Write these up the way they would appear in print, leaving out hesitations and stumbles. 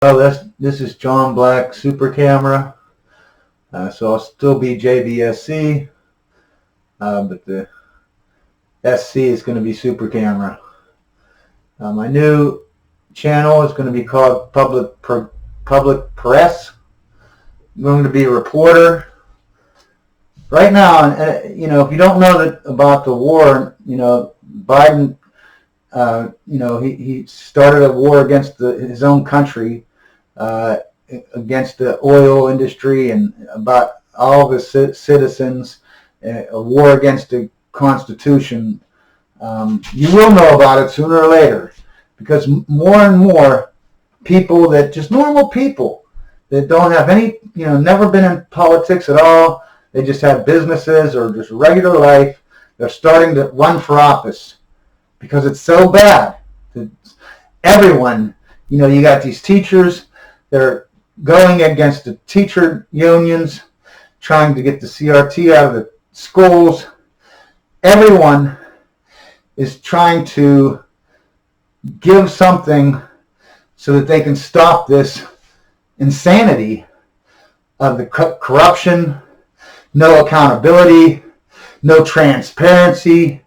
Oh, this is John Black Super Camera. So I'll still be JVSC, but the SC is going to be Super Camera. My new channel is going to be called Public Press. I'm going to be a reporter. Right now, if you don't know about the war, Biden, he started a war against his own country, against the oil industry and about all of his citizens, a war against the Constitution. You will know about it sooner or later, because more and more people that just normal people that don't have any, never been in politics at all, they just have businesses or just regular life, they're starting to run for office because it's so bad. Everyone, you got these teachers, they're going against the teacher unions, trying to get the CRT out of the schools. Everyone is trying to give something so that they can stop this insanity of the corruption, no accountability, no transparency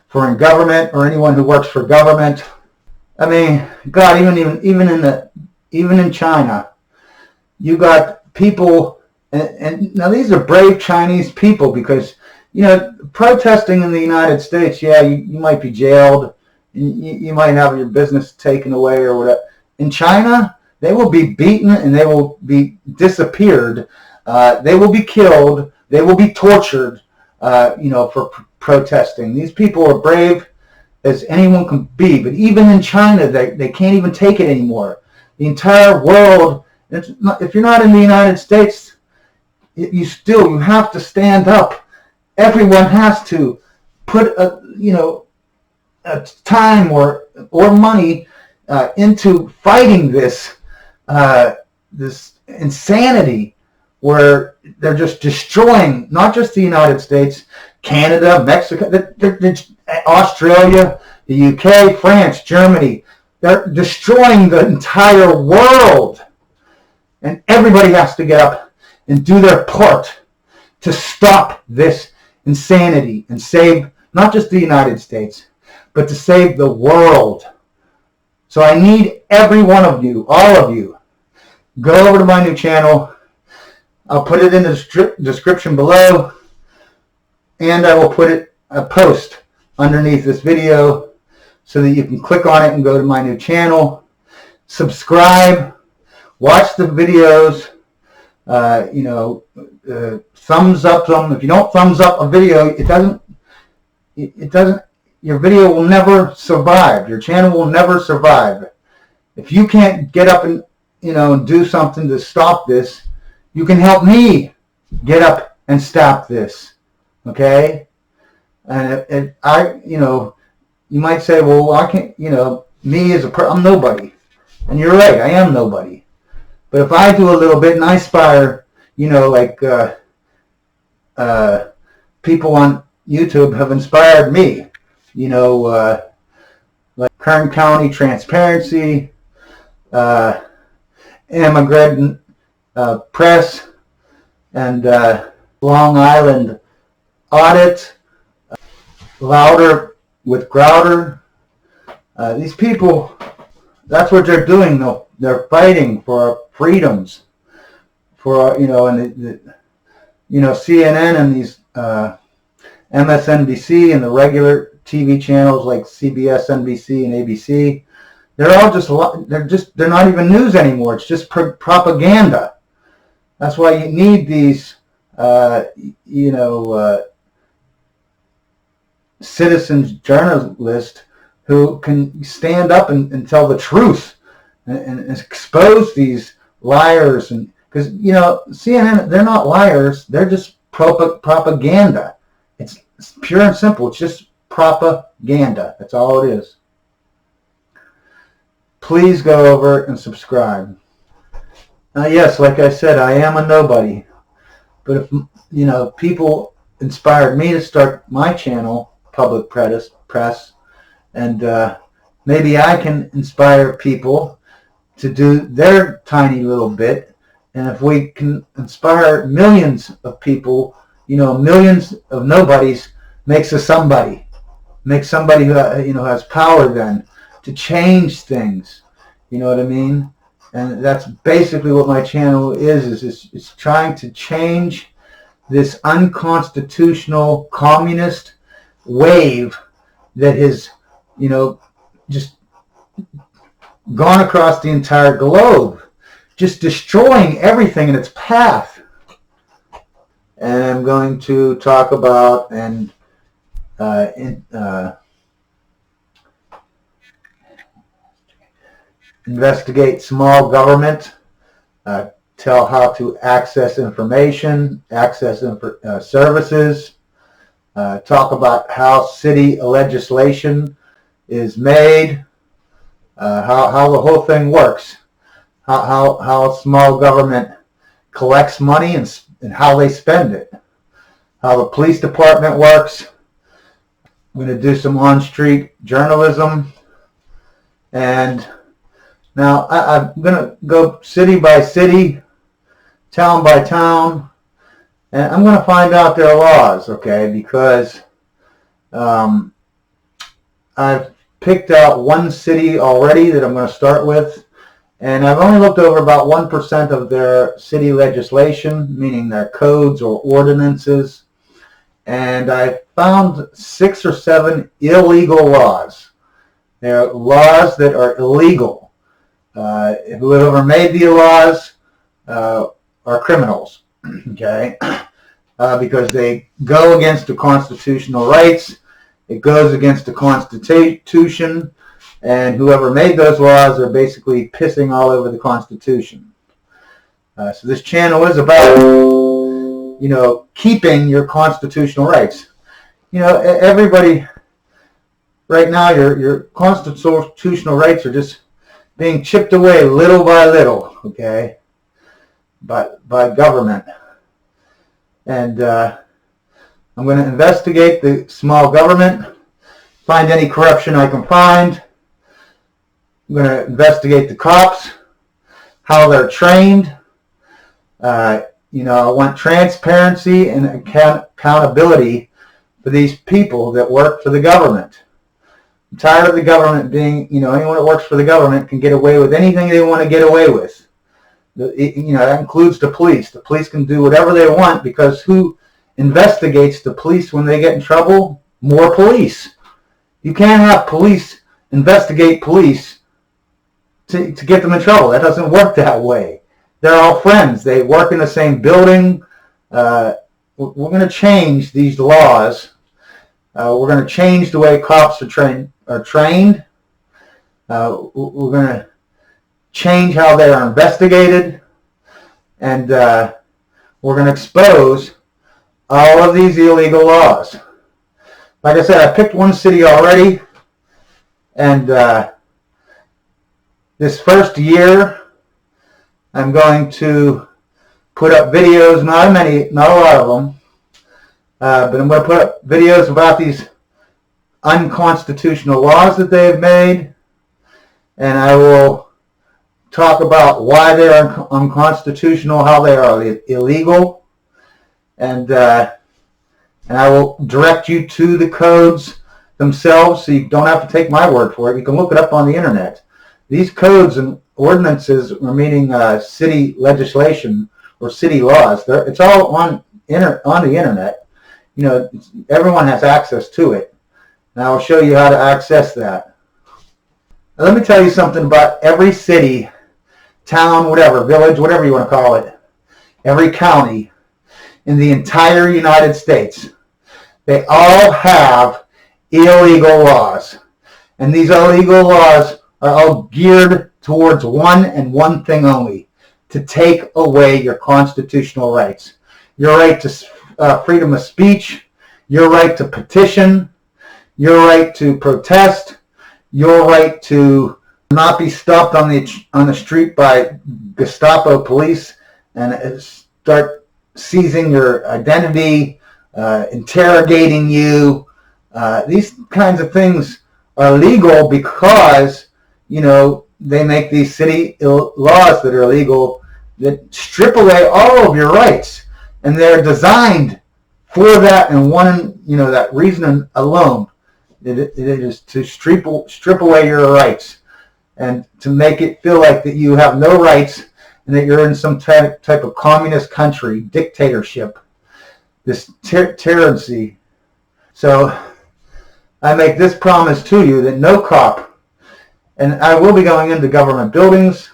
for government or anyone who works for government. I mean, God, even in China, you got people, and now these are brave Chinese people, because protesting in the United States, you might be jailed, you might have your business taken away or whatever. In China, they will be beaten and they will be disappeared. They will be killed. They will be tortured, for protesting. These people are brave as anyone can be, but even in China, they can't even take it anymore. The entire world, if you're not in the United States, you have to stand up. Everyone has to put a time or money into fighting this insanity, where they're just destroying not just the United States, Canada, Mexico, Australia, the UK, France, Germany. They're destroying the entire world. And everybody has to get up and do their part to stop this insanity and save not just the United States, but to save the world. So I need every one of you, all of you, go over to my new channel. I'll put it in the description below, and I will put a post underneath this video so that you can click on it and go to my new channel. Subscribe, watch the videos, thumbs up them. If you don't thumbs up a video, it doesn't, your video will never survive. Your channel will never survive. If you can't get up and, do something to stop this, you can help me get up and stop this. Okay? And you might say, well, I can't, me as I'm nobody. And you're right, I am nobody. But if I do a little bit and I inspire, people on YouTube have inspired me, like Kern County Transparency, Immigrant Press, and Long Island Audit, Louder with Grouder. These people, that's what they're doing, though. They're fighting for our freedoms, for CNN and these MSNBC and the regular TV channels like CBS, NBC, and ABC. They're all they're not even news anymore. It's just propaganda. That's why you need these, citizens journalists who can stand up and tell the truth and expose these liars. And because CNN, they're not liars. They're just propaganda. It's pure and simple. It's just propaganda. That's all it is. Please go over and subscribe. Yes, like I said, I am a nobody. But if, people inspired me to start my channel, Public Press, and maybe I can inspire people to do their tiny little bit. And if we can inspire millions of people, millions of nobodies makes a somebody, makes somebody who has power then to change things. You know what I mean? And that's basically what my channel is it's trying to change this unconstitutional communist wave that has, just gone across the entire globe, just destroying everything in its path. And I'm going to talk about investigate small government, tell how to access information, access services, talk about how city legislation is made, how the whole thing works, how small government collects money and how they spend it, how the police department works. I'm going to do some on-street journalism, and now I'm going to go city by city, town by town, and I'm going to find out their laws, okay, because I've picked out one city already that I'm going to start with, and I've only looked over about 1% of their city legislation, meaning their codes or ordinances, and I found 6 or 7 illegal laws. They're laws that are illegal. Whoever made the laws are criminals, okay? Because they go against the constitutional rights. It goes against the Constitution, and whoever made those laws are basically pissing all over the Constitution. So this channel is about, keeping your constitutional rights. Everybody right now, your constitutional rights are just being chipped away little by little, okay, by government. And I'm going to investigate the small government, find any corruption I can find. I'm going to investigate the cops, how they're trained. I want transparency and accountability for these people that work for the government. I'm tired of the government being, anyone that works for the government can get away with anything they want to get away with. That includes the police. The police can do whatever they want because who investigates the police when they get in trouble? More police. You can't have police investigate police to get them in trouble. That doesn't work that way. They're all friends. They work in the same building. We're going to change these laws. We're going to change the way cops are trained. We're going to change how they are investigated. And we're going to expose all of these illegal laws. Like I said, I picked one city already. And this first year, I'm going to put up videos, not a lot of them, but I'm going to put up videos about these unconstitutional laws that they have made, and I will talk about why they are unconstitutional, how they are illegal, and I will direct you to the codes themselves so you don't have to take my word for it. You can look it up on the internet. These codes and ordinances, or meaning city legislation or city laws, it's all on the internet. Everyone has access to it. And I'll show you how to access that. Now, let me tell you something about every city, town, whatever, village, whatever you want to call it, every county in the entire United States. They all have illegal laws. And these illegal laws are all geared towards one thing only: to take away your constitutional rights. Your right to freedom of speech, your right to petition, your right to protest, your right to not be stopped on the street by Gestapo police and start seizing your identity, interrogating you. These kinds of things are legal because they make these city laws that are illegal that strip away all of your rights, and they're designed for that and one, that reason alone. It is to strip away your rights and to make it feel like that you have no rights and that you're in some type of communist country, dictatorship, this tyranny. So I make this promise to you that no cop, and I will be going into government buildings,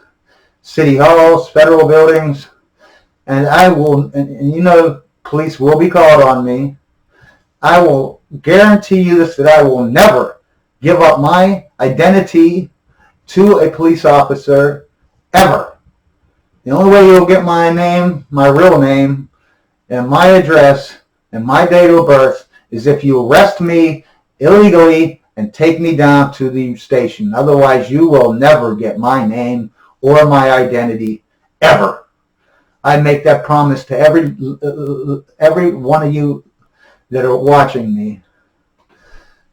city halls, federal buildings, and I will, and police will be called on me. I will guarantee you this, that I will never give up my identity to a police officer, ever. The only way you'll get my name, my real name, and my address, and my date of birth is if you arrest me illegally and take me down to the station. Otherwise, you will never get my name or my identity, ever. I make that promise to every one of you that are watching me.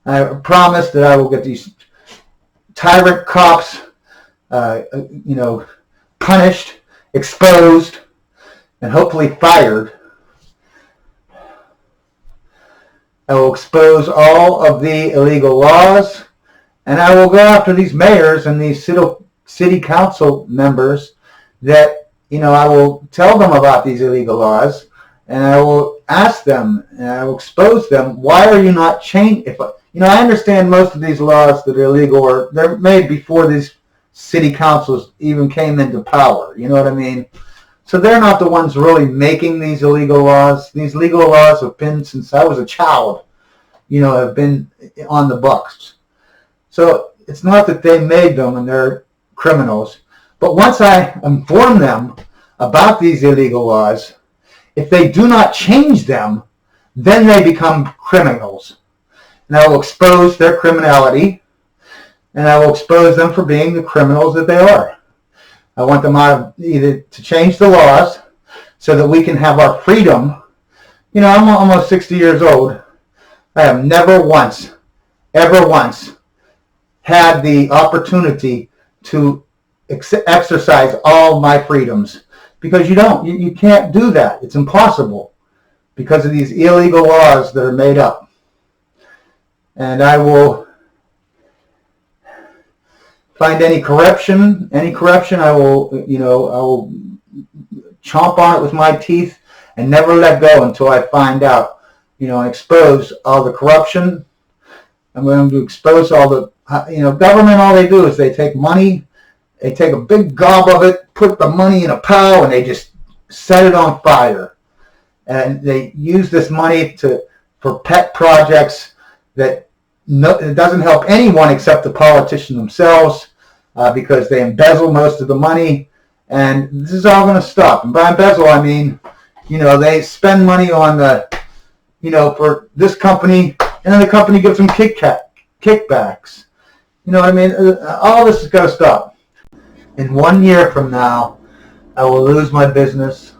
I promise that I will get these tyrant cops, punished, exposed, and hopefully fired. I will expose all of the illegal laws, and I will go after these mayors and these city council members that, I will tell them about these illegal laws, and I will ask them, and I will expose them. Why are you not changing? I understand most of these laws that are illegal they're made before these city councils even came into power. You know what I mean? So they're not the ones really making these illegal laws. These legal laws have been since I was a child, have been on the books. So it's not that they made them and they're criminals. But once I inform them about these illegal laws, if they do not change them, then they become criminals. And I will expose their criminality, and I will expose them for being the criminals that they are. I want them either to change the laws so that we can have our freedom. I'm almost 60 years old. I have never once, ever once, had the opportunity to exercise all my freedoms, because you can't do that. It's impossible because of these illegal laws that are made up. And I will find any corruption, I will, I will chomp on it with my teeth and never let go until I find out, and expose all the corruption. I'm going to expose all the, government. All they do is they take money, they take a big gob of it, put the money in a pile, and they just set it on fire. And they use this money for pet projects that it doesn't help anyone except the politicians themselves, because they embezzle most of the money. And this is all going to stop. And by embezzle, I mean, they spend money on for this company, and then the company gives them kickbacks. You know what I mean? All this is going to stop. In 1 year from now, I will lose my business.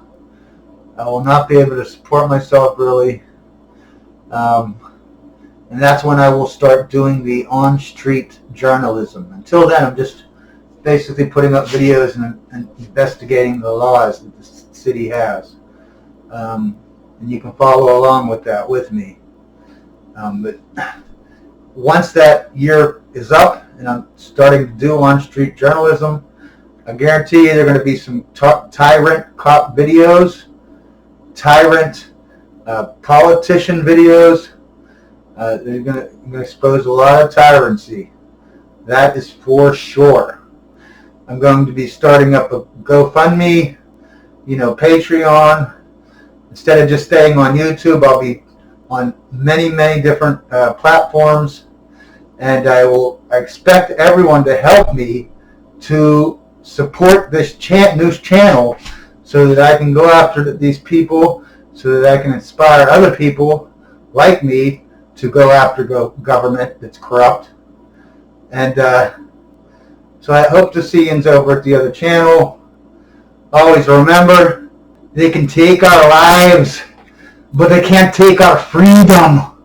I will not be able to support myself really. And that's when I will start doing the on-street journalism. Until then, I'm just basically putting up videos and investigating the laws that the city has. And you can follow along with that with me. But once that year is up and I'm starting to do on-street journalism, I guarantee you there are going to be some tyrant cop videos, tyrant politician videos. They're going to expose a lot of tyranny. That is for sure. I'm going to be starting up a GoFundMe, Patreon. Instead of just staying on YouTube, I'll be on many, many different platforms. And I expect everyone to help me to support this news channel so that I can go after these people, so that I can inspire other people like me to go after government that's corrupt. And so I hope to see you over at the other channel. Always remember, they can take our lives, but they can't take our freedom.